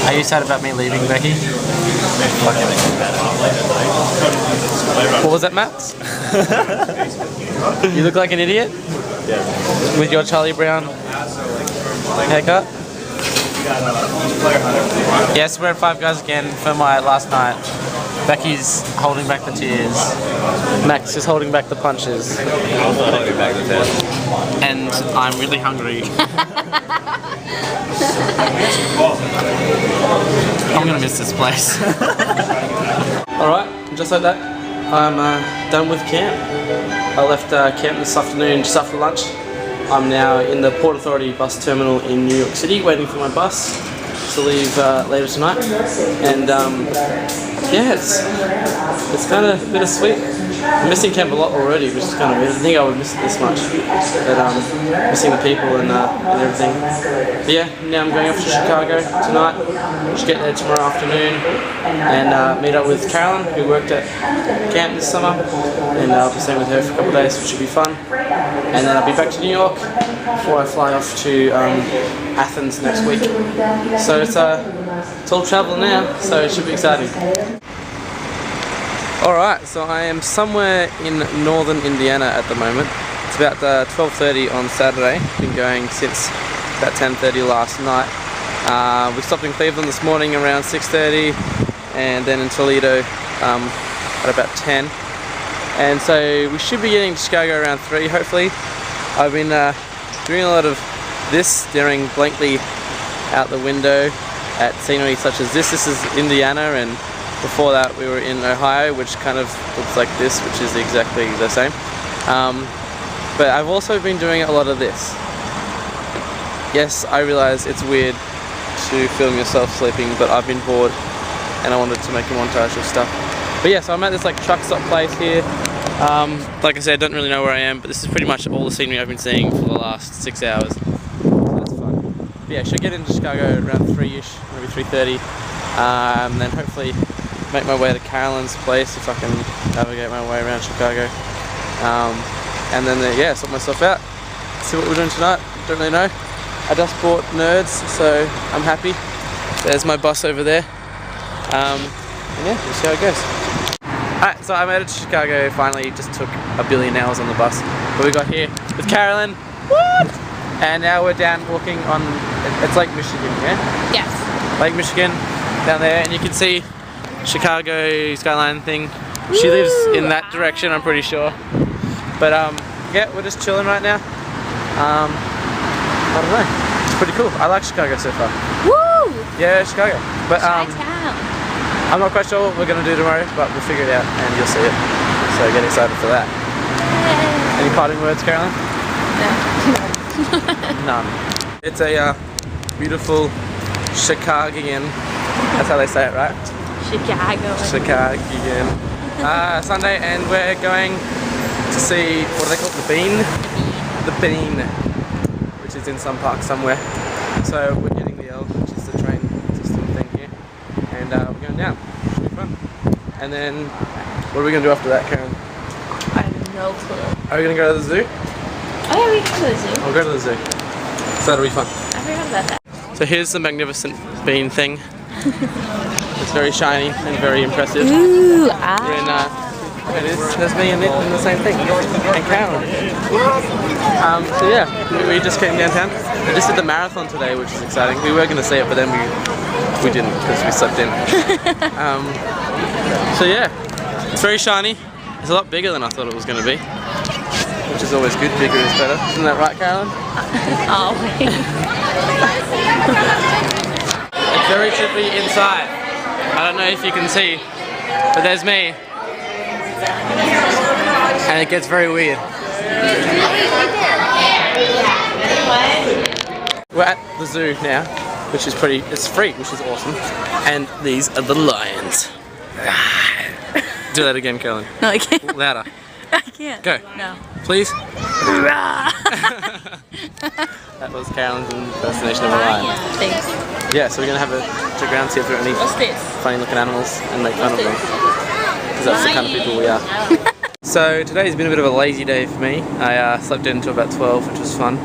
Are you sad about me leaving, Becky? What was that, Max? You look like an idiot? With your Charlie Brown haircut? Yes, we're at Five Guys again for my last night. Becky's holding back the tears. Max is holding back the punches. Holding back the tears. And I'm really hungry. I'm gonna miss this place. Alright, just like that, I'm done with camp. I left camp this afternoon just after lunch. I'm now in the Port Authority bus terminal in New York City waiting for my bus to leave later tonight. And yeah, it's kind of bittersweet. I'm missing camp a lot already, which is kind of weird. I didn't think I would miss it this much. But missing the people and everything. But yeah, now I'm going off to Chicago tonight. Should get there tomorrow afternoon and meet up with Carolyn, who worked at camp this summer. And I'll be staying with her for a couple of days, which should be fun. And then I'll be back to New York before I fly off to Athens next week. So it's all travel now, so it should be exciting. Alright, so I am somewhere in northern Indiana at the moment. It's about 12:30 on Saturday. Been going since about 10:30 last night. We stopped in Cleveland this morning around 6:30 and then in Toledo at about 10. And so we should be getting to Chicago around 3 hopefully. I've been doing a lot of this, staring blankly out the window at scenery such as this. This is Indiana, and before that we were in Ohio, which kind of looks like this, which is exactly the same. But I've also been doing a lot of this. Yes, I realize it's weird to film yourself sleeping, but I've been bored and I wanted to make a montage of stuff. But yeah, so I'm at this like truck stop place here. Like I said, I don't really know where I am, but this is pretty much all the scenery I've been seeing for the last 6 hours. So that's fun. But yeah, I should get into Chicago around 3ish, maybe 3:30. Then hopefully make my way to Carolyn's place if I can navigate my way around Chicago. And then yeah, sort myself out, see what we're doing tonight. Don't really know. I just bought Nerds, so I'm happy. There's my bus over there. And yeah, we'll see how it goes. Alright, so I made it to Chicago finally. Just took a billion hours on the bus. But we got here with Carolyn. What? And now we're down walking on, it's Lake Michigan, yeah? Yes. Lake Michigan, down there, and you can see Chicago skyline thing. She lives in that direction, I'm pretty sure. But yeah, we're just chilling right now. I don't know. It's pretty cool. I like Chicago so far. Woo! Yeah, Chicago. But Chi-town. I'm not quite sure what we're gonna do tomorrow, but we'll figure it out and you'll see it. So get excited for that. Yay. Any parting words, Carolyn? No. None. It's a beautiful Chicagoan. That's how they say it, right? Chicagoan. Sunday, and we're going to see, what do they call it? The Bean, which is in some park somewhere. So we're getting the L, which is the train system thing here, and we're going down. Should be fun. And then, what are we going to do after that, Karen? I have no clue. Are we going to go to the zoo? Oh yeah, we can go to the zoo. We'll go to the zoo. So that'll be fun. I forgot about that. So here's the magnificent bean thing. It's very shiny and very impressive. Ooh, We're in, it is, there's me and it in the same thing. And Carolyn. So yeah, we just came downtown. We just did the marathon today, which is exciting. We were going to see it, but then we didn't because we slept in. So yeah, it's very shiny. It's a lot bigger than I thought it was going to be, which is always good. Bigger is better. Isn't that right, Carolyn? Always. It's very trippy inside. I don't know if you can see, but there's me. And it gets very weird. We're at the zoo now, which is it's free, which is awesome. And these are the lions. Do that again, Carolyn. No, I can't. Louder. I can't. Go. No. Please. That was Carolyn's impersonation of a lion. Thanks. Yeah, so we're gonna have a check around, see if there are any What's this? funny looking animals and make fun of them. Because that's the kind of people we are. So today's been a bit of a lazy day for me. I slept in until about 12, which was fun.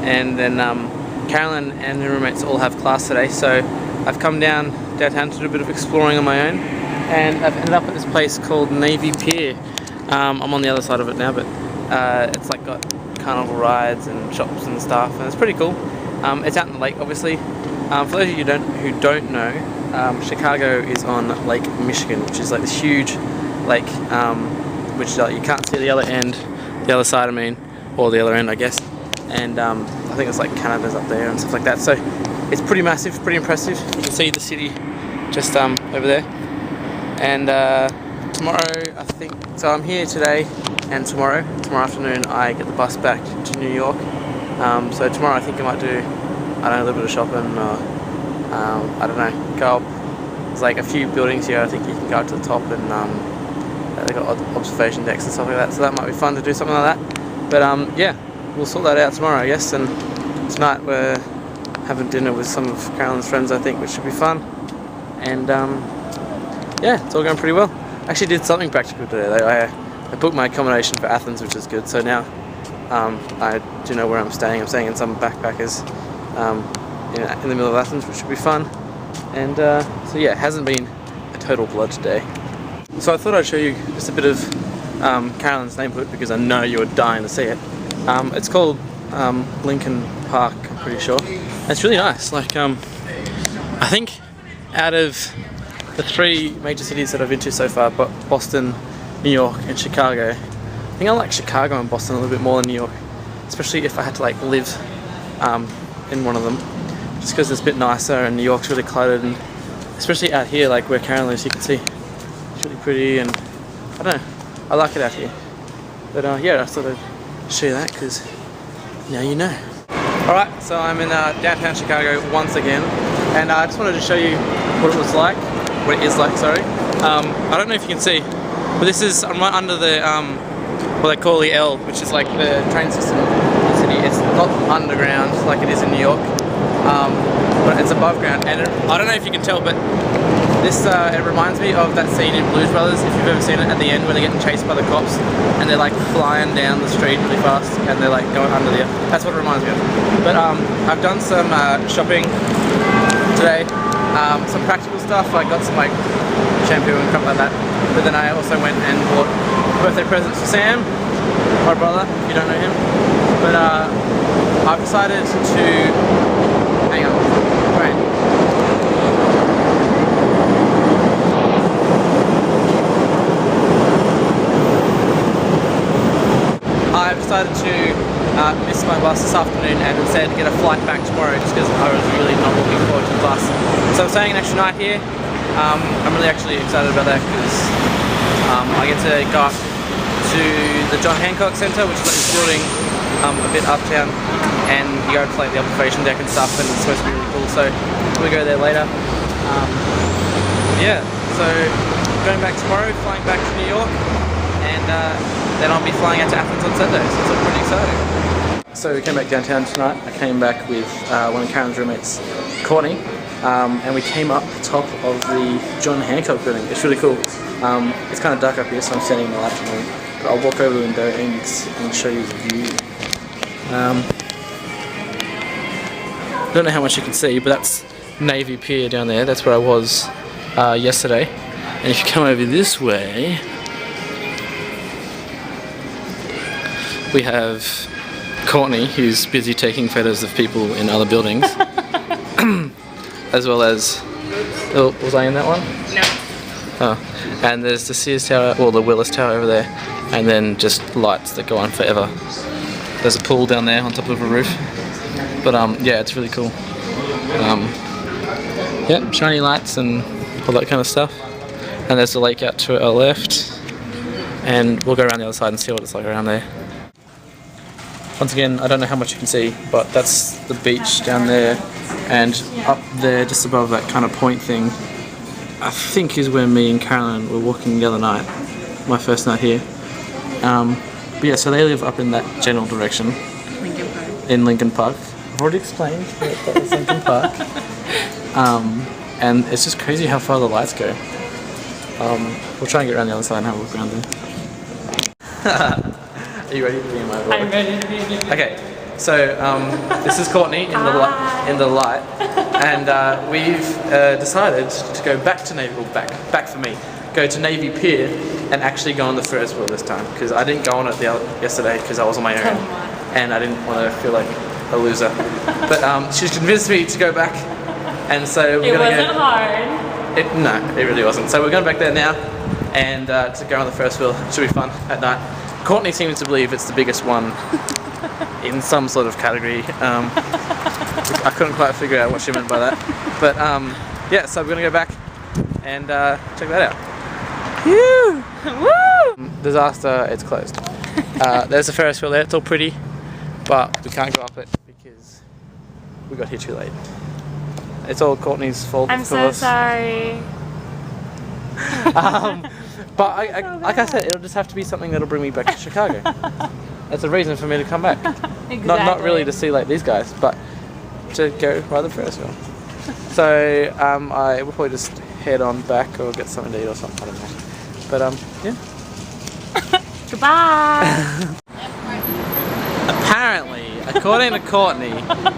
And then Carolyn and her roommates all have class today, so I've come downtown to do a bit of exploring on my own, and I've ended up at this place called Navy Pier. I'm on the other side of it now, but it's like got carnival rides and shops and stuff, and it's pretty cool. It's out in the lake, obviously. For those of you who don't know, Chicago is on Lake Michigan, which is like this huge lake, which you can't see the other end, the other side, I mean, or the other end, I guess. And I think it's like Canada's up there and stuff like that. So it's pretty massive, pretty impressive. You can see the city just over there. And tomorrow, I think, so I'm here today and tomorrow afternoon I get the bus back to New York. So tomorrow I think I might do, I don't know, a little bit of shopping, or I don't know, go up. There's like a few buildings here, I think you can go up to the top, and they've got observation decks and stuff like that, so that might be fun to do something like that. But yeah, we'll sort that out tomorrow, I guess, and tonight we're having dinner with some of Carolyn's friends, I think, which should be fun. And yeah, it's all going pretty well. I actually did something practical today. I booked my accommodation for Athens, which is good, so now I do know where I'm staying. I'm staying in some backpackers in the middle of Athens, which should be fun. And so yeah, it hasn't been a total bludge day. So I thought I'd show you just a bit of Carolyn's neighborhood, because I know you're dying to see it. It's called Lincoln Park, I'm pretty sure. And it's really nice. Like I think out of the 3 major cities that I've been to so far, but Boston, New York and Chicago, I think I like Chicago and Boston a little bit more than New York, especially if I had to like live in one of them, just because it's a bit nicer, and New York's really cluttered, and especially out here, like where Carolyn is, you can see it's really pretty, and I don't know, I like it out here. But yeah, I thought I'd show you that because now you know. Alright, so I'm in downtown Chicago once again, and I just wanted to show you what it was like, what it is like, sorry. I don't know if you can see, but this is, I'm right under the, what they call the L, which is like the train system in the city. It's not underground like it is in New York, but it's above ground, and I don't know if you can tell, but this, it reminds me of that scene in Blues Brothers, if you've ever seen it, at the end where they're getting chased by the cops, and they're like flying down the street really fast, and they're like going under the, that's what it reminds me of. But I've done some shopping today, some practical stuff. I got some like shampoo and crap like that, but then I also went and bought birthday presents for Sam, my brother, if you don't know him. But I've decided to, hang on, right. I've decided to miss my bus this afternoon and instead get a flight back tomorrow, just because I was really not looking forward to the bus. So I'm staying an extra night here. I'm really actually excited about that, because I get to go up to the John Hancock Center, which is like this building a bit uptown, and you go to like the observation deck and stuff, and it's supposed to be really cool, so we'll go there later. Yeah, so going back tomorrow, flying back to New York, and then I'll be flying out to Athens on Sunday, so it's pretty exciting. So we came back downtown tonight. I came back with one of Karen's roommates, Courtney, and we came up the top of the John Hancock building. It's really cool. It's kind of dark up here, so I'm setting the light on, but I'll walk over the window and show you the view. I don't know how much you can see, but that's Navy Pier down there. That's where I was yesterday. And if you come over this way, we have Courtney, who's busy taking photos of people in other buildings. As well as, oh, was I in that one? No. Oh, and there's the Sears Tower, or the Willis Tower over there, and then just lights that go on forever. There's a pool down there on top of a roof, but yeah, it's really cool. Yeah, shiny lights and all that kind of stuff. And there's the lake out to our left, and we'll go around the other side and see what it's like around there. Once again, I don't know how much you can see, but that's the beach down there, and up there just above that kind of point thing, I think is where me and Carolyn were walking the other night, my first night here. But yeah, so they live up in that general direction. Lincoln Park. In Lincoln Park. I've already explained that was Lincoln Park. And it's just crazy how far the lights go. We'll try and get around the other side and have a look around there. Are you ready to be in my vlog? I'm ready to be in your Okay, so this is Courtney in the light, And we've decided to go back to Navy, well, back for me, go to Navy Pier and actually go on the Ferris wheel this time, because I didn't go on it yesterday because I was on my own and I didn't want to feel like a loser. But she's convinced me to go back, and so we're going to go. It wasn't hard. No, it really wasn't. So we're going back there now and to go on the Ferris wheel. It should be fun at night. Courtney seems to believe it's the biggest one in some sort of category. I couldn't quite figure out what she meant by that. But yeah, so we're going to go back and check that out. Woo! Woo! Disaster, it's closed. There's a Ferris wheel there, it's all pretty, but we can't go up it because we got here too late. It's all Courtney's fault, I'm of so course. sorry. But like I said, it'll just have to be something that'll bring me back to Chicago. That's a reason for me to come back. Exactly. Not really to see like these guys, but to go ride the Ferris wheel. So I will probably just head on back or get something to eat or something. I don't know. But yeah. Goodbye. Apparently, according to Courtney,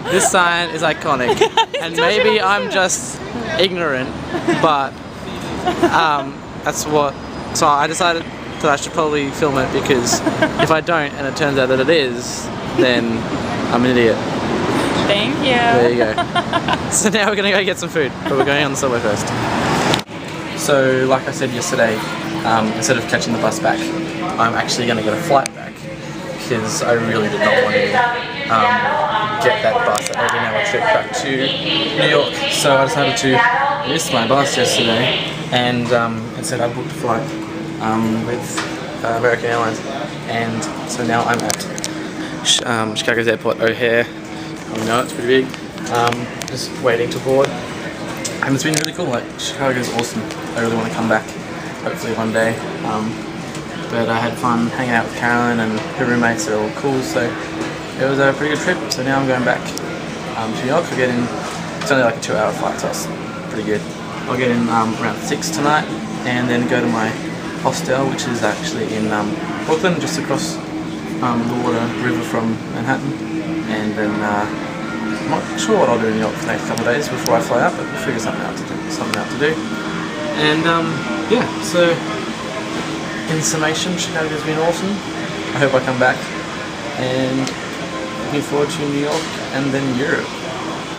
this sign is iconic, and maybe I'm just ignorant, but that's what. So I decided that I should probably film it, because if I don't and it turns out that it is, then I'm an idiot. Thank you. There you go. So now we're gonna go get some food, but we're going on the subway first. So like I said yesterday, instead of catching the bus back, I'm actually gonna get a flight back, because I really did not want to get that bus, that 18-hour trip back to New York. So I decided to miss my bus yesterday, and instead I booked a flight with American Airlines, and so now I'm at Chicago's airport, O'Hare. I know it's pretty big. Just waiting to board, and it's been really cool. Like, Chicago's awesome. I really want to come back, hopefully one day. But I had fun hanging out with Carolyn and her roommates. They're all cool, so it was a pretty good trip. So now I'm going back to New York. I'll get in. It's only like a 2-hour flight, so it's pretty good. I'll get in around 6 tonight, and then go to my hostel, which is actually in Brooklyn, just across the water river from Manhattan. And then I'm not sure what I'll do in New York for the next couple of days before I fly out, but we'll figure something out to do. And yeah, so in summation, Chicago's been awesome. I hope I come back, and looking forward to New York and then Europe.